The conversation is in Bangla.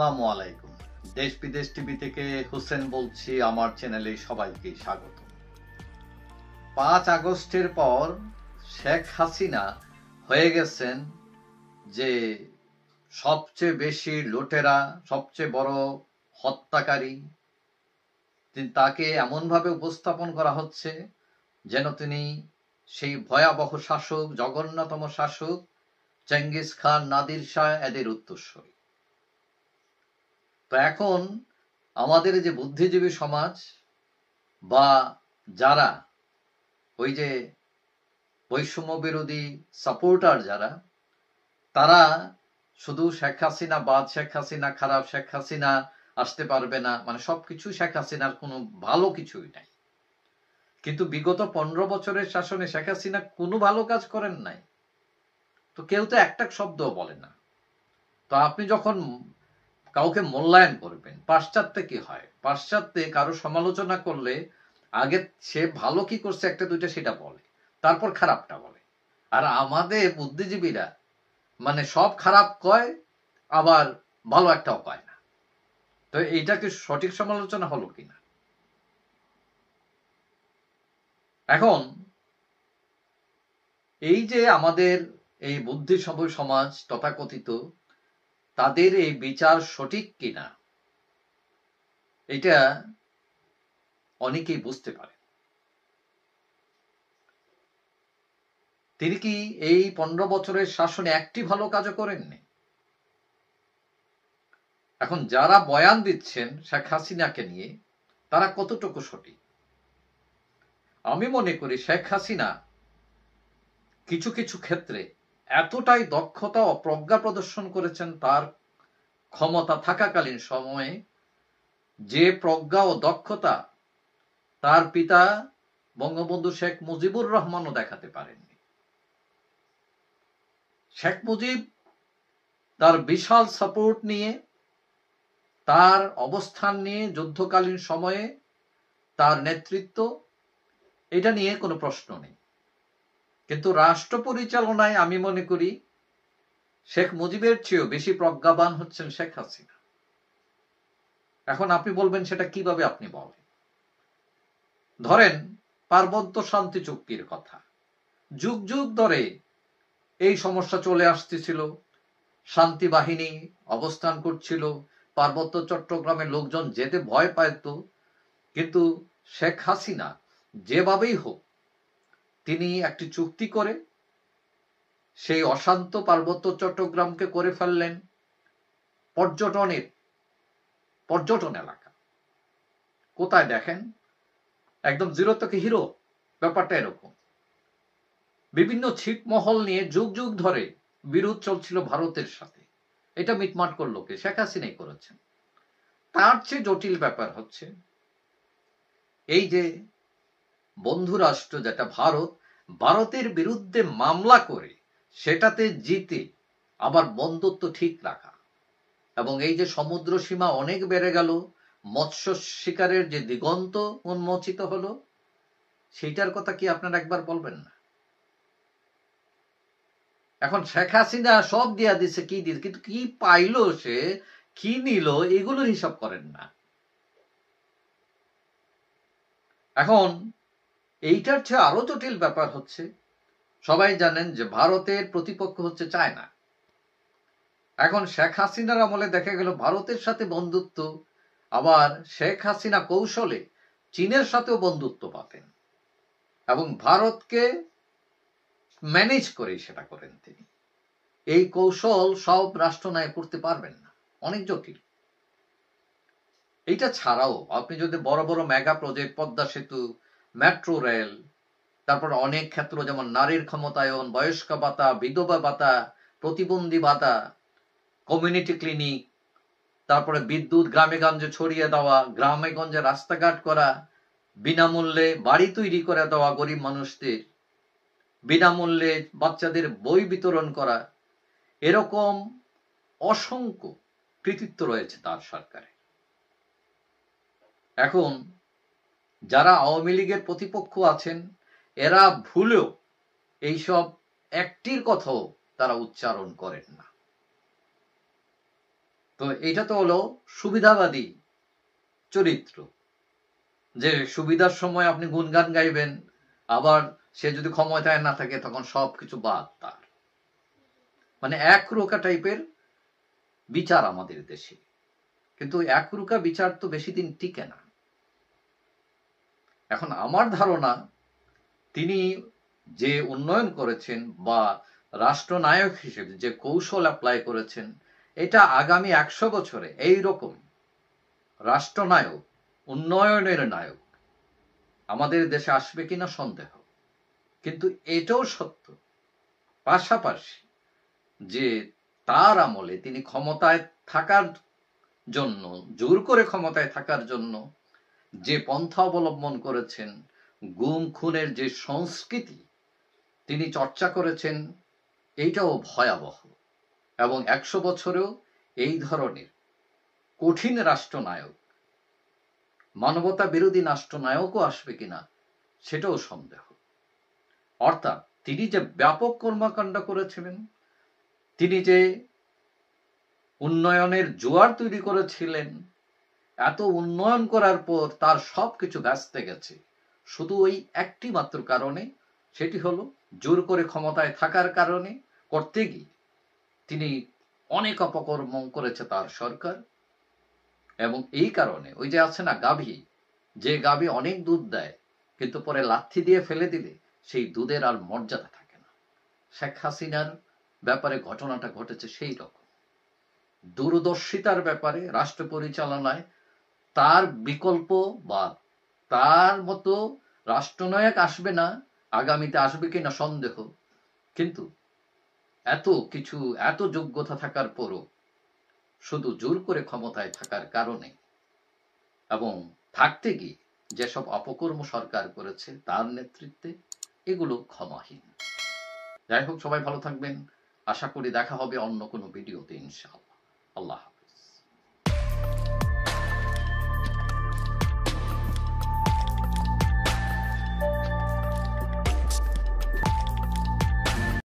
আসসালামু আলাইকুম। দেশ বিদেশ টিভি থেকে হোসেন বলছি। আমার চ্যানেলে সবাইকে স্বাগত। 5 আগস্টের পর শেখ হাসিনা হয়ে গেছেন যে সবচেয়ে বেশি লুটেরা, সবচেয়ে বড় হত্যাকারী। তাকে এমনভাবে উপস্থাপন করা হচ্ছে যেন তিনি সেই ভয়াবহ শাসক, জঘন্যতম শাসক চেঙ্গিস খান, নাদির শাহ এদের উত্তরসূরি। তো এখন আমাদের যে বুদ্ধিজীবী সমাজ বা যারা ওই যে বৈষম্য বিরোধী সাপোর্টার যারা, তারা শুধু শেখ হাসিনা বাদ, শেখ হাসিনা খারাপ, শেখ হাসিনা আসতে পারবে না, মানে সবকিছু শেখ হাসিনার কোনো ভালো কিছুই নাই। কিন্তু বিগত 15 বছরের শাসনে শেখ হাসিনা কোনো ভালো কাজ করেন নাই, তো কেউ তো একটা শব্দও বলে না। তো আপনি যখন কাউকে মূল্যায়ন করবেন, পাশ্চাত্যে কি হয়, পাশ্চাত্যে কারো সমালোচনা করলে আগে সে ভালো কি করছে একটা দুইটা সেটা বলে, তারপর খারাপটা বলে। আর আমাদের বুদ্ধিজীবীরা মানে সব খারাপ কয়, আবার ভালো একটাও কয় না। তো এইটা কি সঠিক সমালোচনা হলো কিনা? এখন এই যে আমাদের এই বুদ্ধিসম্পন্ন সমাজ তথাকথিত, তাদের এই বিচার সঠিক কিনা এটা অনেকেই বুঝতে পারে। তিনি কি এই 15 বছরের শাসনে একটি ভালো কাজও করেননি? এখন যারা বয়ান দিচ্ছেন শেখ হাসিনাকে নিয়ে, তারা কতটুকু সঠিক? আমি মনে করি শেখ হাসিনা কিছু কিছু ক্ষেত্রে এতটাই দক্ষতা ও প্রজ্ঞা প্রদর্শন করেছেন তার ক্ষমতা থাকাকালীন সময়ে, যে প্রজ্ঞা ও দক্ষতা তার পিতা বঙ্গবন্ধু শেখ মুজিবুর রহমানও দেখাতে পারেননি। শেখ মুজিব তার বিশাল সাপোর্ট নিয়ে, তার অবস্থান নিয়ে, যুদ্ধকালীন সময়ে তার নেতৃত্ব, এটা নিয়ে কোনো প্রশ্ন নেই। কিন্তু রাষ্ট্র পরিচালনায় আমি মনে করি শেখ মুজিবের চেয়েও বেশি প্রজ্ঞাবান হচ্ছেন শেখ হাসিনা। এখন আপনি বলবেন সেটা কিভাবে আপনি বলেন? ধরেন পার্বত্য শান্তি চুক্তির কথা, যুগ যুগ ধরে এই সমস্যা চলে আসতেছিল, শান্তি বাহিনী অবস্থান করছিল, পার্বত্য চট্টগ্রামের লোকজন যেতে ভয় পাইত। কিন্তু শেখ হাসিনা যেভাবেই হোক তিনি একটি চুক্তি করে সেই অশান্ত পার্বত্য চট্টগ্রামকে করে ফেললেন পর্যটন এলাকা। কোথায় দেখেন, একদম জিরো থেকে হিরো, ব্যাপারটা এরকম। বিভিন্ন ছিটমহল নিয়ে যুগ যুগ ধরে বিরোধ চলছিল ভারতের সাথে, এটা মিটমাট করলো কে? শেখ হাসিনাই করেছেন। তার চেয়ে জটিল ব্যাপার হচ্ছে এই যে বন্ধু রাষ্ট্র যেটা ভারতের বিরুদ্ধে মামলা করে সেটাতে জিতে আবার বন্ধুত্ব ঠিক রাখা, এবং এই যে সমুদ্র সীমা অনেক বেড়ে গেল, মৎস্য শিকারের যে দিগন্ত উন্মোচিত হলো, সেইটার কথা কি আপনারা একবার বলবেন না? এখন শেখ হাসিনা সব দিয়া দিছে, কি দিচ্ছে, কিন্তু কি পাইলো সে, কি নিল, এগুলোর হিসাব করেন না। এখন এইটার চেয়ে আরো জটিল ব্যাপার হচ্ছে, সবাই জানেন যে ভারতের প্রতিপক্ষ হচ্ছে চায়না। এখন শেখ হাসিনার আমলে দেখা গেল ভারতের সাথে বন্ধুত্ব, আবার শেখ হাসিনা কৌশলে চীনের সাথেও বন্ধুত্ব পাতেন, এবং ভারতকে ম্যানেজ করে সেটা করেন তিনি। এই কৌশল সব রাষ্ট্রনায়ক করতে পারবেন না, অনেক জটিল। এইটা ছাড়াও আপনি যদি বড় বড় মেগা প্রজেক্ট, পদ্মা সেতু, মেট্রো রেল, তারপর অনেক ক্ষেত্র যেমন নারীর ক্ষমতায়ন, বয়স্ক ভাতা, বিধবা ভাতা, প্রতিবন্ধী ভাতা, কমিউনিটি ক্লিনিক, তারপরে বিদ্যুৎ গ্রামে গঞ্জে ছড়িয়ে দেওয়া, গ্রামে গঞ্জে রাস্তাঘাট করা, বিনামূল্যে বাড়ি তৈরি করে দেওয়া গরিব মানুষদের, বিনামূল্যে বাচ্চাদের বই বিতরণ করা, এরকম অসংখ্য কৃতিত্ব রয়েছে তার সরকারে। এখন যারা আওয়ামী লীগের প্রতিপক্ষ আছেন, এরা ভুলেও এইসব একটির কথাও তারা উচ্চারণ করেন না। তো এটা তো হলো সুবিধাবাদী চরিত্র, যে সুবিধার সময় আপনি গুনগান গাইবেন, আবার সে যদি ক্ষমতায় না থাকে তখন সবকিছু বাদ তার। মানে একরোখা টাইপের বিচার আমাদের দেশে। কিন্তু একরোখা বিচার তো বেশি দিন টিকে না। এখন আমার ধারণা তিনি যে উন্নয়ন করেছেন বা রাষ্ট্রনায়ক হিসেবে যে কৌশল অ্যাপ্লাই করেছেন, এটা আগামী 100 বছরে এইরকম রাষ্ট্রনায়ক, উন্নয়নের নায়ক আমাদের দেশে আসবে কিনা সন্দেহ। কিন্তু এটাও সত্য পাশাপাশি যে তার আমলে তিনি ক্ষমতায় থাকার জন্য, জোর করে ক্ষমতায় থাকার জন্য যে পন্থা অবলম্বন করেছেন, গুম খুনের যে সংস্কৃতি তিনি চর্চা করেছেন, এইটাও ভয়াবহ। এবং 100 বছরেও এই ধরনের কঠিন রাষ্ট্রনায়ক, মানবতা বিরোধী রাষ্ট্রনায়কও আসবে কিনা সেটাও সন্দেহ। অর্থাৎ তিনি যে ব্যাপক কর্মকাণ্ড করেছিলেন, তিনি যে উন্নয়নের জোয়ার তৈরি করেছিলেন, এত উন্নয়ন করার পর তার সবকিছু ব্যস্ত গেছে শুধু ওই একটি মাত্র কারণে, সেটি হলো জোর করে ক্ষমতায় থাকার কারণে। করতে গিয়ে তিনি অনেক অপকর্ম করেছে তার সরকার। এবং এই কারণে ওই যে আছে না গাভী, যে গাভী অনেক দুধ দেয় কিন্তু পরে লাথি দিয়ে ফেলে দিলে সেই দুধের আর মর্যাদা থাকে না, শেখ হাসিনার ব্যাপারে ঘটনাটা ঘটেছে সেই রকম। দূরদর্শিতার ব্যাপারে রাষ্ট্র পরিচালনায় তার বিকল্প বা তার মতো রাষ্ট্রনায়ক আসবে না, আগামীতে আসবে কিনা সন্দেহ। কিন্তু এত কিছু, এত যোগ্যতা থাকার পরও শুধু জোর করে ক্ষমতায় থাকার কারণে এবং থাকতে গিয়ে যেসব অপকর্ম সরকার করেছে তার নেতৃত্বে, এগুলো ক্ষমাহীন। যাই হোক, সবাই ভালো থাকবেন। আশা করি দেখা হবে অন্য কোনো ভিডিওতে ইনশাআল্লাহ। আল্লাহ।